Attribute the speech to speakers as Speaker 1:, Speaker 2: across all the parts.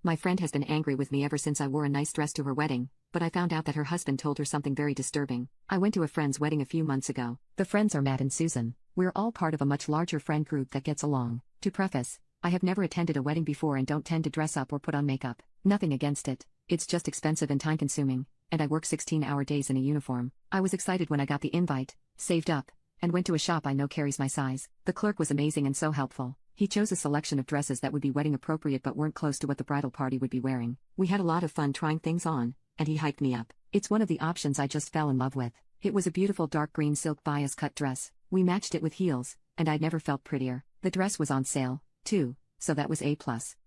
Speaker 1: My friend has been angry with me ever since I wore a nice dress to her wedding, but I found out that her husband told her something very disturbing. I went to a friend's wedding a few months ago. The friends are Matt and Susan. We're all part of a much larger friend group that gets along. To preface, I have never attended a wedding before and don't tend to dress up or put on makeup. Nothing against it. It's just expensive and time-consuming, and I work 16-hour days in a uniform. I was excited when I got the invite, saved up, and went to a shop I know carries my size. The clerk was amazing and so helpful. He chose a selection of dresses that would be wedding appropriate but weren't close to what the bridal party would be wearing. We had a lot of fun trying things on, and he hyped me up. It's one of the options I just fell in love with. It was a beautiful dark green silk bias cut dress. We matched it with heels, and I'd never felt prettier. The dress was on sale, too, so that was A+.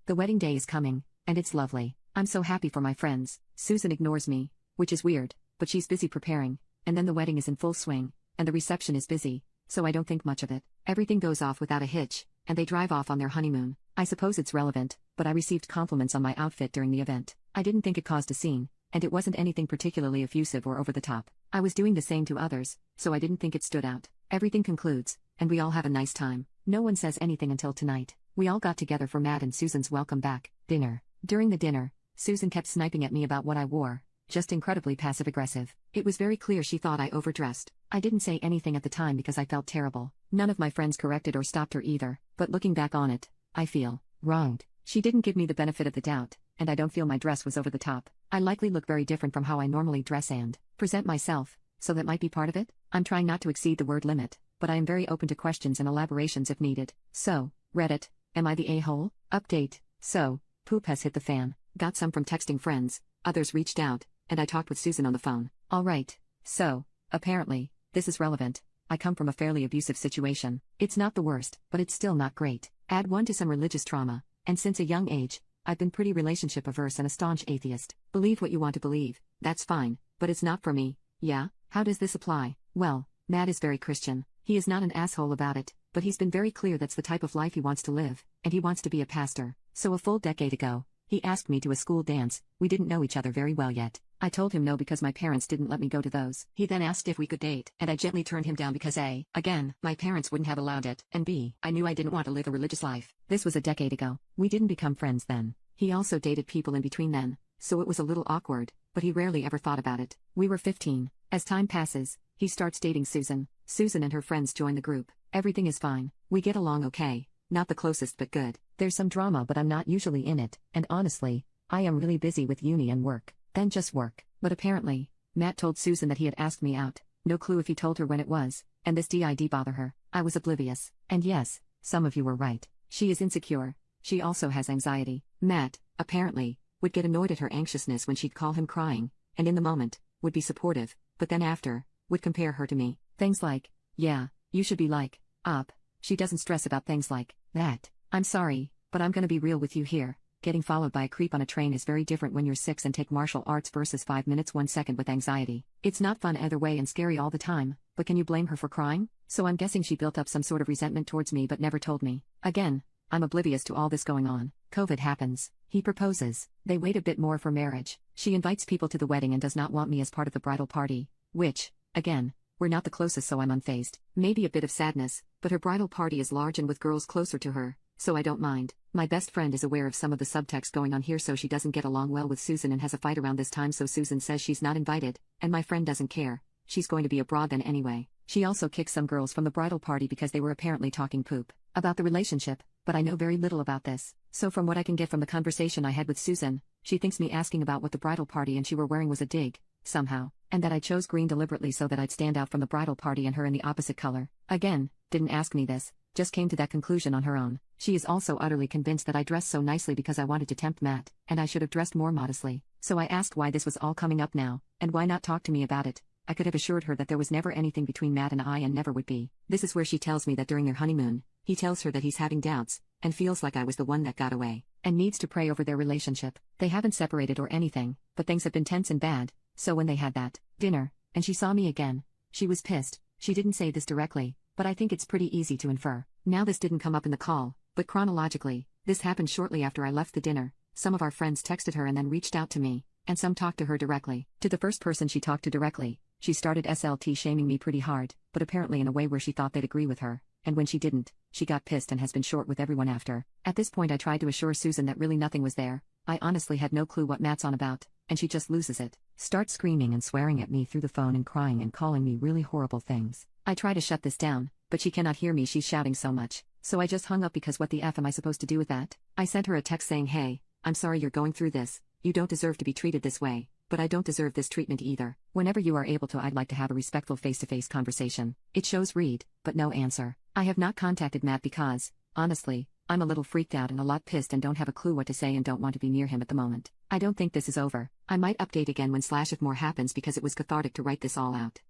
Speaker 1: The wedding day is coming, and it's lovely. I'm so happy for my friends. Susan ignores me, which is weird, but she's busy preparing, and then the wedding is in full swing, and the reception is busy, so I don't think much of it. Everything goes off without a hitch, and they drive off on their honeymoon. I suppose it's relevant, but I received compliments on my outfit during the event. I didn't think it caused a scene, and it wasn't anything particularly effusive or over the top. I was doing the same to others, so I didn't think it stood out. Everything concludes, and we all have a nice time. No one says anything until tonight. We all got together for Matt and Susan's welcome back dinner. During the dinner, Susan kept sniping at me about what I wore, just incredibly passive-aggressive. It was very clear she thought I overdressed. I didn't say anything at the time because I felt terrible. None of my friends corrected or stopped her either, but looking back on it, I feel wronged. She didn't give me the benefit of the doubt, and I don't feel my dress was over the top. I likely look very different from how I normally dress and present myself, so that might be part of it. I'm trying not to exceed the word limit, but I am very open to questions and elaborations if needed. So, Reddit, am I the a-hole? Update. So, poop has hit the fan. Got some from texting friends, others reached out, and I talked with Susan on the phone. Alright. So, apparently, this is relevant. I come from a fairly abusive situation. It's not the worst, but it's still not great. Add one to some religious trauma, and since a young age, I've been pretty relationship averse and a staunch atheist. Believe what you want to believe, that's fine, but it's not for me. Yeah? How does this apply? Well, Matt is very Christian. He is not an asshole about it, but he's been very clear that's the type of life he wants to live, and he wants to be a pastor. So a full decade ago, he asked me to a school dance. We didn't know each other very well yet. I told him no because my parents didn't let me go to those. He then asked if we could date, and I gently turned him down because A, again, my parents wouldn't have allowed it, and B, I knew I didn't want to live a religious life. This was a decade ago. We didn't become friends then. He also dated people in between then, so it was a little awkward, but he rarely ever thought about it. We were 15. As time passes, he starts dating Susan. Susan and her friends join the group. Everything is fine. We get along okay. Not the closest but good. There's some drama but I'm not usually in it, and honestly, I am really busy with uni and work. Then just work. But apparently, Matt told Susan that he had asked me out. No clue if he told her when it was, and this did bother her. I was oblivious. And yes, some of you were right. She is insecure. She also has anxiety. Matt, apparently, would get annoyed at her anxiousness when she'd call him crying, and in the moment, would be supportive, but then after, would compare her to me. Things like, yeah, you should be like, up. She doesn't stress about things like that. I'm sorry, but I'm gonna be real with you here. Getting followed by a creep on a train is very different when you're 6 and take martial arts versus 5 minutes 1 second with anxiety. It's not fun either way and scary all the time, but can you blame her for crying? So I'm guessing she built up some sort of resentment towards me but never told me. Again, I'm oblivious to all this going on. COVID happens. He proposes. They wait a bit more for marriage. She invites people to the wedding and does not want me as part of the bridal party, which, again, we're not the closest so I'm unfazed. Maybe a bit of sadness, but her bridal party is large and with girls closer to her, so I don't mind. My best friend is aware of some of the subtext going on here so she doesn't get along well with Susan and has a fight around this time so Susan says she's not invited, and my friend doesn't care. She's going to be abroad then anyway. She also kicked some girls from the bridal party because they were apparently talking poop about the relationship, but I know very little about this. So from what I can get from the conversation I had with Susan, she thinks me asking about what the bridal party and she were wearing was a dig, somehow, and that I chose green deliberately so that I'd stand out from the bridal party and her in the opposite color. Again, didn't ask me this, just came to that conclusion on her own. She is also utterly convinced that I dressed so nicely because I wanted to tempt Matt, and I should have dressed more modestly. So I asked why this was all coming up now, and why not talk to me about it. I could have assured her that there was never anything between Matt and I and never would be. This is where she tells me that during their honeymoon, he tells her that he's having doubts, and feels like I was the one that got away, and needs to pray over their relationship. They haven't separated or anything, but things have been tense and bad, so when they had that dinner, and she saw me again, she was pissed. She didn't say this directly, but I think it's pretty easy to infer. Now this didn't come up in the call, but chronologically, this happened shortly after I left the dinner. Some of our friends texted her and then reached out to me, and some talked to her directly. To the first person she talked to directly, she started SLT shaming me pretty hard, but apparently in a way where she thought they'd agree with her, and when she didn't, she got pissed and has been short with everyone after. At this point I tried to assure Susan that really nothing was there. I honestly had no clue what Matt's on about, and she just loses it. Starts screaming and swearing at me through the phone and crying and calling me really horrible things. I try to shut this down, but she cannot hear me, she's shouting so much. So I just hung up because what the F am I supposed to do with that? I sent her a text saying, hey, I'm sorry you're going through this, you don't deserve to be treated this way, but I don't deserve this treatment either. Whenever you are able to, I'd like to have a respectful face-to-face conversation. It shows read, but no answer. I have not contacted Matt because, honestly, I'm a little freaked out and a lot pissed and don't have a clue what to say and don't want to be near him at the moment. I don't think this is over. I might update again when/if more happens because it was cathartic to write this all out.